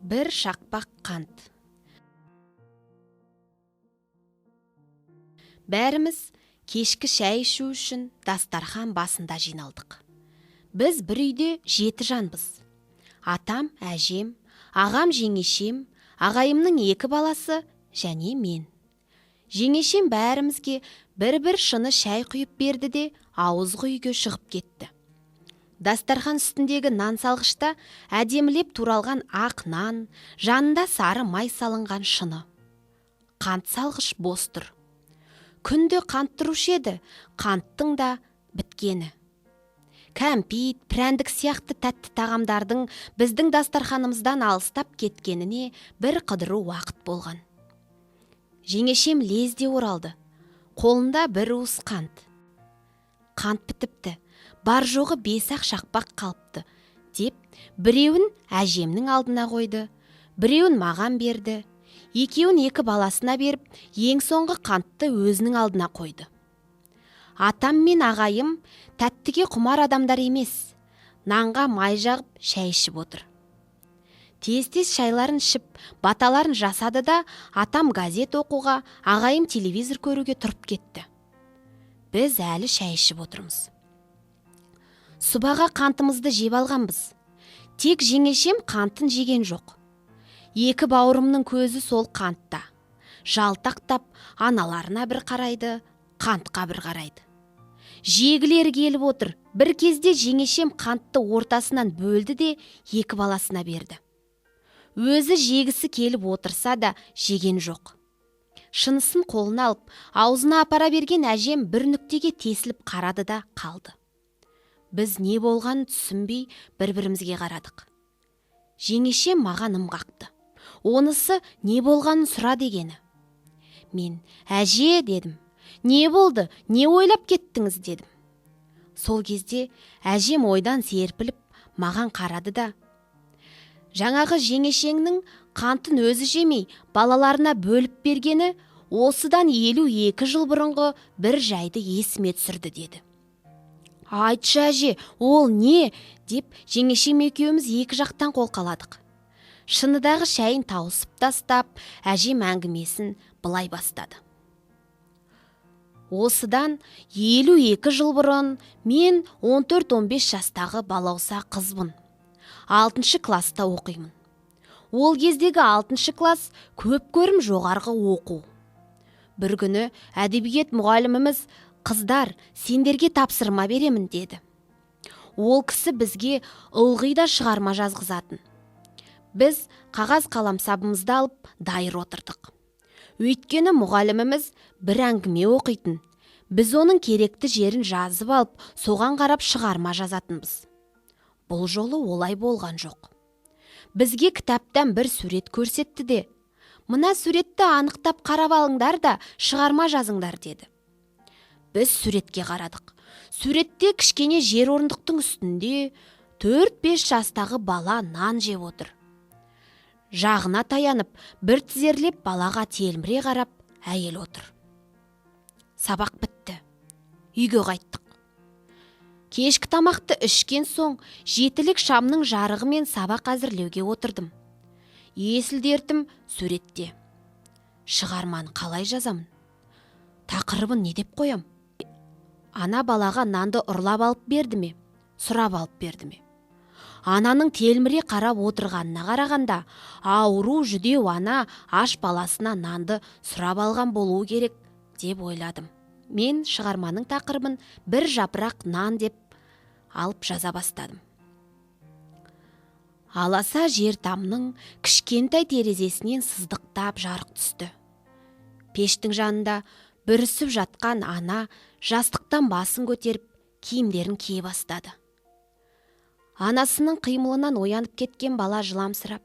Бір шақпақ қант. Бәріміз кешкі шәй ішу үшін дастархан басында жиналдық. Біз бір үйде 7 жанбыз. Атам, әжем, ағам, жеңешем, ағайымның 2 баласы және мен. Жеңешем бәрімізге бір шыны шәй құйып берді де ауызғы үйге шығып кетті. Дастархан үстіндегі нан салғышта әдемілеп туралған ақ нан, жанында сары май салынған шыны. Қант салғыш бос тұр. Күнде қант тұрушы еді, қанттың да біткені. Кәмпит, прәндік сияқты тәтті тағамдардың біздің дастарханымыздан алыстап кеткеніне бір қыдыру уақыт болған. Жеңешем лезде оралды. Қолында бір уыс қант. Қант бітіпті, бар жоғы 5-ақ шақпақ қалыпты, деп біреуін әжемнің алдына қойды, біреуін маған берді, екеуін 2 баласына беріп, ең соңғы қантты өзінің алдына қойды. Атам мен ағайым тәттіге құмар адамдар емес, нанға май жағып шәй ішіп отыр. Тез-тез шайларын ішіп, баталарын жасады да, атам газет оқуға, ағайым телевизор көруге тұрып кетті. Біз әлі шәй ішіп отырмыз. Субаға қантымызды жеп алғанбыз. Тек жеңешем қантын жеген жоқ. 2 бауырымның көзі сол қантта. Жалтақтап, аналарына бір қарайды, қантқа бір қарайды. Жегілер келіп отыр. Бір кезде жеңешем қантты ортасынан бөлді де 2 баласына берді. Өзі жегісі келіп отырса да жеген жоқ. Шынысын қолына алып, аузына апара берген әжем бір нүктеге тесіліп қарады да қалды. Біз не болғанын түсінбей бір-бірімізге қарадық. Жеңешем маған ым қақты. Онысы не болғанын сұра дегені. Мен әже дедім. Не болды, не ойлап кеттіңіз дедім. Сол кезде әжем ойдан серпіліп маған қарады да: жаңағы жеңешеңнің қантын өзі жемей балаларына бөліп бергені осыдан 52 жыл бұрынғы бір жайды есіме түсірді деді. Айтшы әже, ол не? Деп жеңешем екеуміз 2 жақтан қолқаладық. Шыныдағы шәйін тауысып тастап, әжем әңгімесін былай бастады. Осыдан 52 жыл бұрын мен 14-15 жастағы балауса қызбын. 6 класста оқимын. Ол кездегі 6 класс көп көрім жоғарғы оқу. Бір күні әдебиет мұғаліміміз: қыздар, сендерге тапсырма беремін деді. Ол кісі бізге ылғи да шығарма жазғызатын. Біз қағаз қаламсабымызды алып дайыр отырдық. Өйткені мұғаліміміз бір әңгіме оқитын. Біз оның керекті жерін жазып алып, соған қарап шығарма жазатынбыз. Бұл жолы олай болған жоқ. Бізге кітаптан бір сурет көрсетті де: мына суретті анықтап қарап алыңдар да шығарма жазыңдар деді. Біз суретке қарадық. Суретте кішкене жер орындықтың үстінде 4-5 жастағы бала нан жеп отыр. Жағына таянып, бір тізерлеп балаға телміре қарап әйел отыр. Сабақ бітті. Үйге қайттық. Кешкі тамақты ішкен соң 7-лік шамның жарығымен сабақ әзірлеуге отырдым. Есіл дертім суретте. Шығарманы қалай жазамын? Тақырыбын не деп қоям? Ана балаға нанды ұрлап алып берді ме? Сұрап алып берді ме? Ананың телміре қарап отырғанына қарағанда, ауру жүдеу ана аш баласына нанды сұрап алған болуы керек деп ойладым. Мен шығарманың тақырыбын бір жапырақ нан деп алып жаза бастадым. Аласа жер тамның кішкентай терезесінен сыздықтап жарық түсті. Пештің жанында бүрісіп жатқан ана жастықтан басын көтеріп, киімдерін кие бастады. Анасының қимылынан оянып кеткен бала жыламсырап: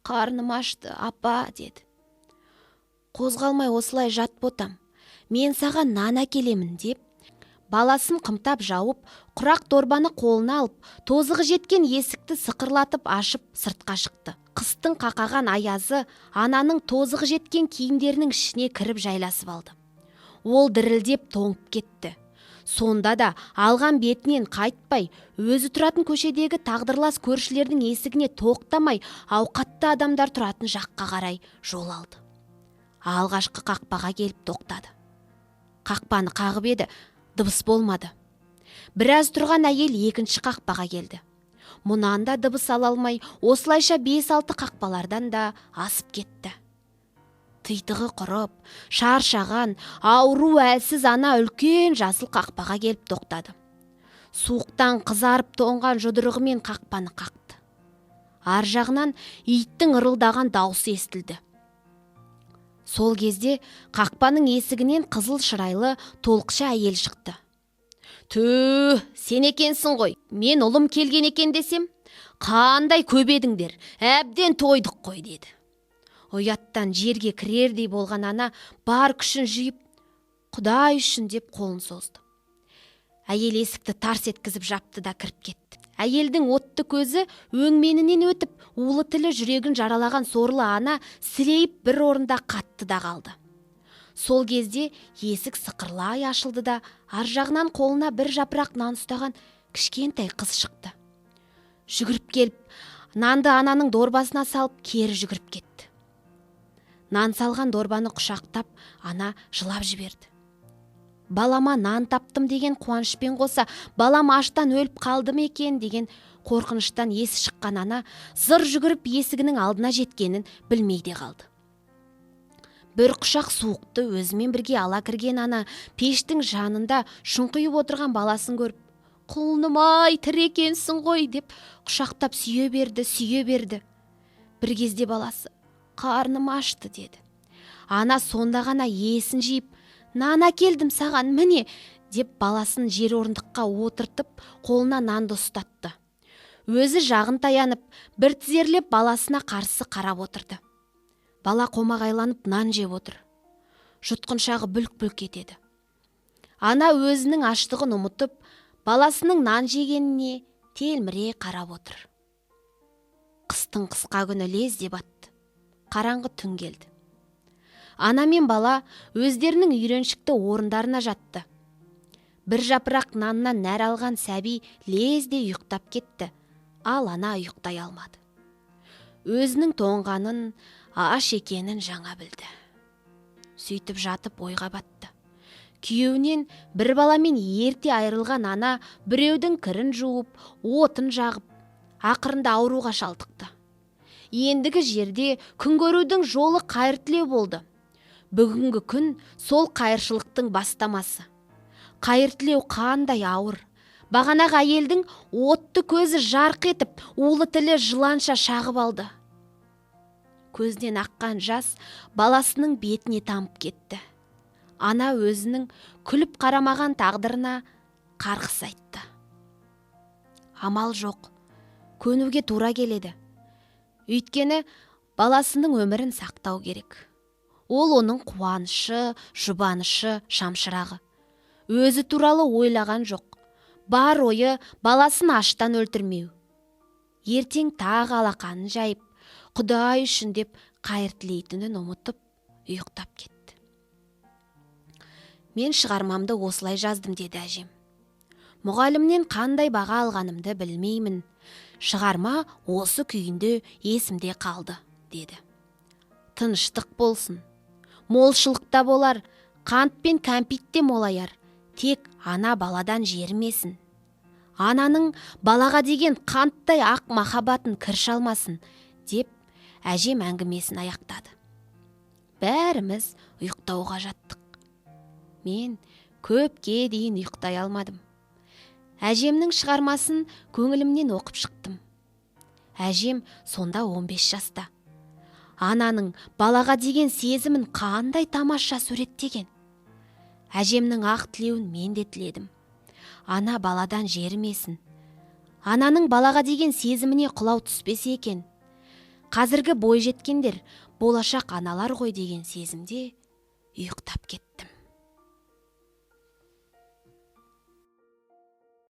қарным ашты, апа, деді. Қозғалмай осылай жат ботам, мен саған нан әкелемін деп, баласын қымтап жауып, құрақ дорбаны қолына алып, тозығы жеткен есікті сықырлатып ашып сыртқа шықты. Қыстың қақаған аязы ананың тозығы жеткен киімдерінің ішіне кіріп жайласып алды. Ол дірілдеп тоңып кетті. Сонда да алған бетінен қайтпай, өзі тұратын көшедегі тағдырлас көршілердің есігіне тоқтамай, ауқатты адамдар тұратын жаққа қарай жол алды. Алғашқы қақпаға келіп тоқтады. Қақпаны қағып еді, дыбыс болмады. Біраз тұрған әйел екінші қақпаға келді. Мұнан да дыбыс ала алмай, осылайша 5-6 қақпалардан да асып кетті. Титығы құрып, шаршаған, ауру әлсіз ана үлкен жасыл қақпаға келіп тоқтады. Суықтан қызарып тоңған жұдырығымен қақпаны қақты. Ар жағынан иттің ырылдаған даусы естілді. Сол кезде қақпаның есігінен қызыл шырайлы толықша әйел шықты. «Тү, сен екенсің ғой, мен ұлым келген екен десем, қандай көбедіңдер, әбден тойдық қой» деді. Ұяттан жерге кірердей болған ана бар күшін жиып, «Құдай үшін» деп қолын созды. Әйел есікті тарс еткізіп жапты да кіріп кетті. Әйелдің отты көзі өңменінен өтіп, улы тілі жүрегін жаралаған сорлы ана сілейіп бір орында қатты да қалды. Сол кезде есік сықырлай ашылды да, ар жағынан қолына бір жапырақ нан ұстаған кішкентай қыз шықты. Жүгіріп келіп, нанды ананың дорбасына салып, кері жүгіріп кетті. Нан салған дорбаны құшақтап, ана жылап жіберді. Балама нан таптым деген қуанышпен қоса, балам аштан өліп қалды ма екен деген қорқыныштан есі шыққан ана зыр жүгіріп есігінің алдына жеткенін білмей де қалды. Бір құшақ суықты өзімен бірге ала кірген ана пештің жанында шұңқиып отырған баласын көріп, «Құлыным-ай, тірі екенсің ғой» деп құшақтап сүйе берді. Бір кезде баласы, «Қарным ашты» деді. Ана сонда ғана есін жиып, «Нан әкелдім саған, міне» деп баласын жер орындыққа отыртып, қолына нанды ұстатты. Өзі жағын таянып, бір тізерлеп баласына қарсы қарап отырды. Бала қомағайланып нан жеп отыр. Жұтқыншағы бүлк-бүлк етеді. Ана өзінің аштығын ұмытып, баласының нан жегеніне телміре қарап отыр. Қыстың қысқа күні лезде батты. Қараңғы түн келді. Ана мен бала өздерінің үйреншікті орындарына жатты. Бір жапырақ наннан нәр алған сәби лезде ұйықтап кетті, ал ана ұйықтай алмады. Өзінің тоңғанын, аш екенін жаңа білді. Сөйтіп жатып ойға батты. Күйеуінен бір баламен ерте айырылған ана біреудің кірін жуып, отын жағып, ақырында ауруға шалдықты. Ендігі жерде күн көрудің жолы қайыртілеу болды. Бүгінгі күн сол қайыршылықтың бастамасы. Қайыртілеу қандай ауыр. Бағанағы әйелдің отты көзі жарқ етіп, улы тілі жыланша шағып алды. Көзден аққан жас баласының бетіне тамып кетті. Ана өзінің күліп қарамаған тағдырына қарғыс айтты. Амал жоқ, көнуге тура келеді. Өйткені баласының өмірін сақтау керек. Ол оның қуанышы, жұбанышы, шамшырағы. Өзі туралы ойлаған жоқ. Бар ойы баласын аштан өлтірмеу. Ертең тағы алақанын жайып, Құдай үшін деп қайыр тілейтінін ұмытып, ұйықтап кетті. Мен шығармамды осылай жаздым, деді әжем. Мұғалімнен қандай баға алғанымды білмеймін. Шығарма осы күйінде есімде қалды, деді. Тыныштық болсын. Молшылықта болар, қант пен кәмпитте молаяр. Тек ана баладан жермесін. Ананың балаға деген қанттай ақ махаббатын кір шалмасын, деп әжем әңгімесін аяқтады. Бәріміз ұйықтауға жаттық. Мен көпке дейін ұйықтай алмадым. Әжемнің шығармасын көңілімнен оқып шықтым. Әжем сонда 15 жаста. Ананың балаға деген сезімін қандай тамаша суреттеген. Әжемнің ақ тілеуін мен де тіледім. Ана баладан жерімесін. Ананың балаға деген сезіміне құлау түспесе екен. Қазіргі бой жеткендер болашақ аналар ғой деген сезімде ұйықтап кеттім.